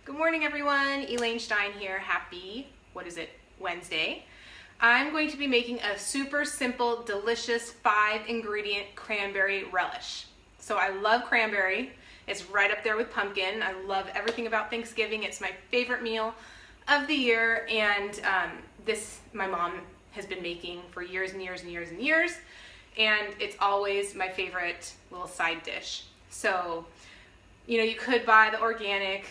Good morning, everyone. Elaine Stein here. Happy, Wednesday. I'm going to be making a super simple, delicious 5-ingredient cranberry relish. So I love cranberry. It's right up there with pumpkin. I love everything about Thanksgiving. It's my favorite meal of the year, and this my mom has been making for years and years and years and years, and it's always my favorite little side dish. So, you could buy the organic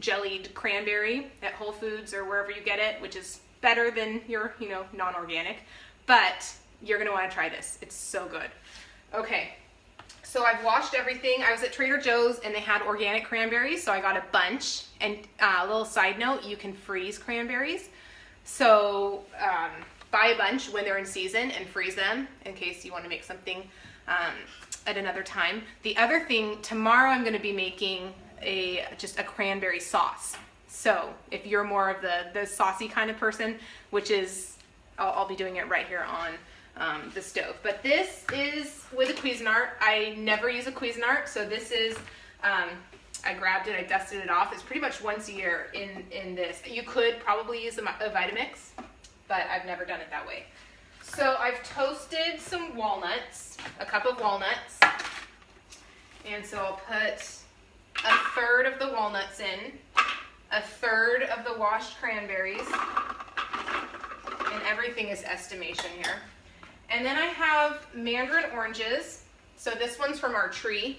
jellied cranberry at Whole Foods or wherever you get it, which is better than your, non-organic, but you're gonna wanna try this. It's so good. Okay, so I've washed everything. I was at Trader Joe's and they had organic cranberries, so I got a bunch. And a little side note, you can freeze cranberries. So buy a bunch when they're in season and freeze them in case you wanna make something at another time. The other thing, tomorrow I'm gonna be making just a cranberry sauce. So if you're more of the saucy kind of person, which is, I'll be doing it right here on the stove. But this is with a Cuisinart. I never use a Cuisinart, so this is, I grabbed it, I dusted it off. It's pretty much once a year in this. You could probably use a Vitamix, but I've never done it that way. So I've toasted some walnuts, a cup of walnuts, and so I'll put a third of the walnuts in, a third of the washed cranberries, and everything is estimation here. And then I have mandarin oranges. So this one's from our tree,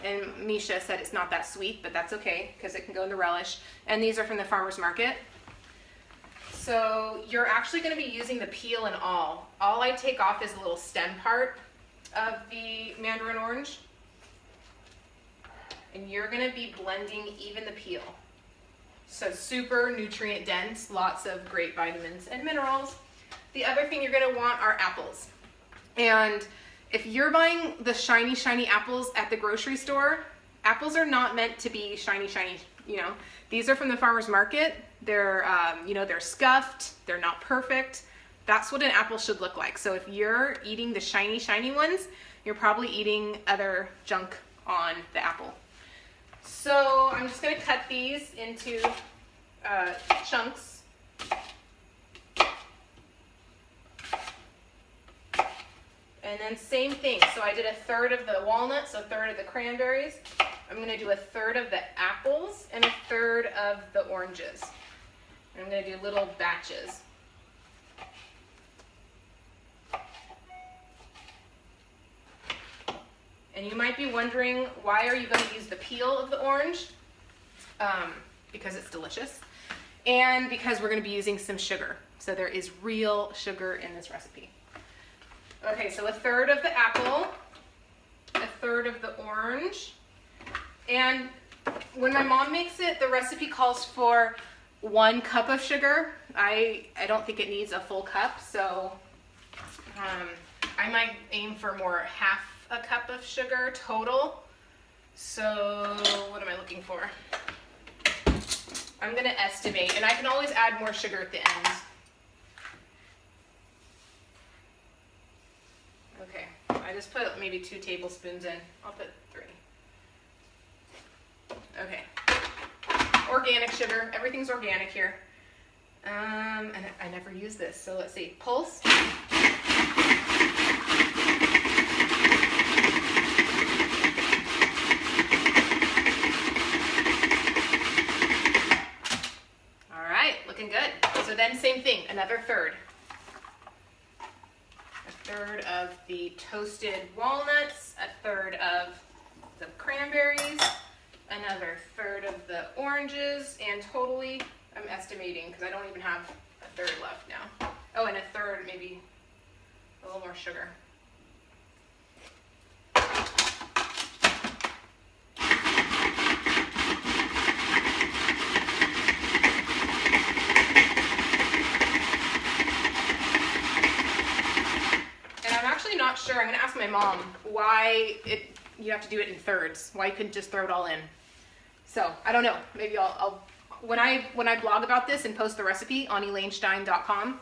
and Misha said it's not that sweet, but that's okay because it can go in the relish. And these are from the farmer's market. So you're actually going to be using the peel and all. All I take off is a little stem part of the mandarin orange. And you're going to be blending even the peel. So super nutrient dense, lots of great vitamins and minerals. The other thing you're going to want are apples. And if you're buying the shiny apples at the grocery store, apples are not meant to be shiny. These are from the farmer's market. They're, they're scuffed. They're not perfect. That's what an apple should look like. So if you're eating the shiny ones, you're probably eating other junk on the apple. So I'm just going to cut these into chunks. And then same thing. So I did a third of the walnuts, a third of the cranberries. I'm going to do a third of the apples and a third of the oranges. And I'm going to do little batches. And you might be wondering, why are you going to use the peel of the orange? Because it's delicious. And because we're going to be using some sugar. So there is real sugar in this recipe. Okay, so a third of the apple, a third of the orange. And when my mom makes it, the recipe calls for 1 cup of sugar. I don't think it needs a full cup, so I might aim for more half a cup of sugar total. So what am I looking for? I'm going to estimate, and I can always add more sugar at the end. Okay, I just put maybe 2 tablespoons in. I'll put 3. Okay, organic sugar. Everything's organic here. And I never use this, so let's see. Pulse. Looking good. So then same thing, another third. A third of the toasted walnuts, a third of the cranberries, another third of the oranges, and totally, I'm estimating, because I don't even have a third left now. Oh, and a third, maybe a little more sugar. Not sure. I'm going to ask my mom why you have to do it in thirds. Why you couldn't just throw it all in. So I don't know. Maybe I'll when I blog about this and post the recipe on elainestein.com,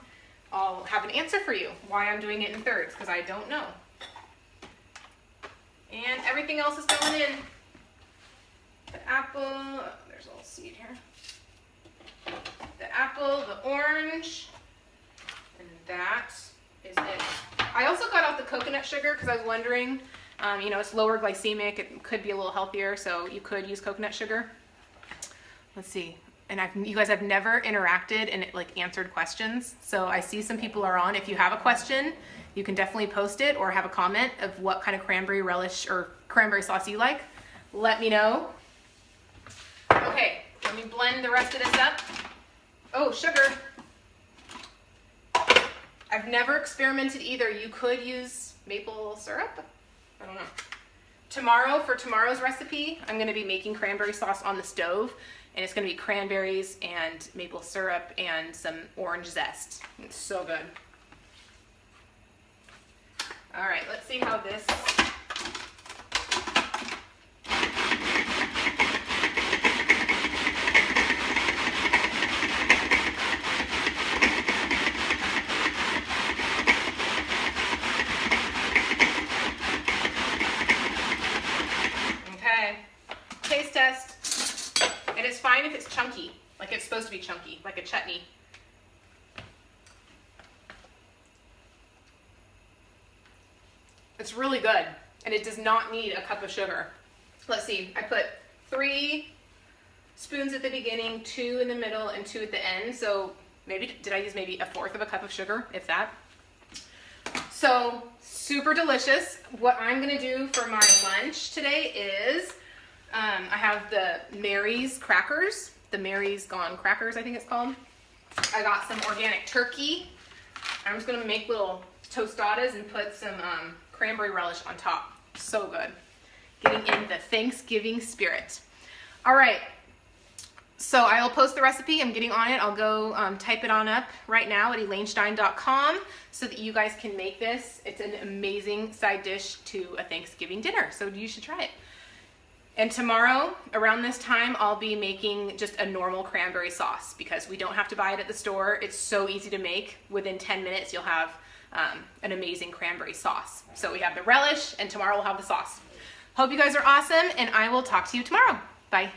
I'll have an answer for you why I'm doing it in thirds, because I don't know. And everything else is going in. The apple. There's there's a little seed here. The apple, the orange, and that is it. I also got out the coconut sugar because I was wondering, you know, it's lower glycemic. It could be a little healthier, so you could use coconut sugar. Let's see. And you guys have never interacted and like answered questions. So I see some people are on. If you have a question, you can definitely post it or have a comment of what kind of cranberry relish or cranberry sauce you like. Let me know. Okay, let me blend the rest of this up. Oh, sugar. I've never experimented either. You could use maple syrup. I don't know. Tomorrow, for tomorrow's recipe, I'm gonna be making cranberry sauce on the stove, and it's gonna be cranberries and maple syrup and some orange zest. It's so good. All right, let's see how this taste test, and it's fine if it's chunky, like it's supposed to be chunky, like a chutney. It's really good, and it does not need a cup of sugar. Let's see, I put 3 spoons at the beginning, 2 in the middle, and 2 at the end, so maybe, did I use maybe 1/4 of a cup of sugar, if that? So, super delicious. What I'm gonna do for my lunch today is, I have the Mary's crackers, the Mary's Gone crackers, I think it's called. I got some organic turkey. I'm just gonna make little tostadas and put some cranberry relish on top. So good. Getting in the Thanksgiving spirit. All right, so I'll post the recipe. I'm getting on it. I'll go type it on up right now at elainestein.com so that you guys can make this. It's an amazing side dish to a Thanksgiving dinner, so you should try it. And tomorrow, around this time, I'll be making just a normal cranberry sauce because we don't have to buy it at the store. It's so easy to make. Within 10 minutes, you'll have an amazing cranberry sauce. So we have the relish, and tomorrow we'll have the sauce. Hope you guys are awesome, and I will talk to you tomorrow. Bye.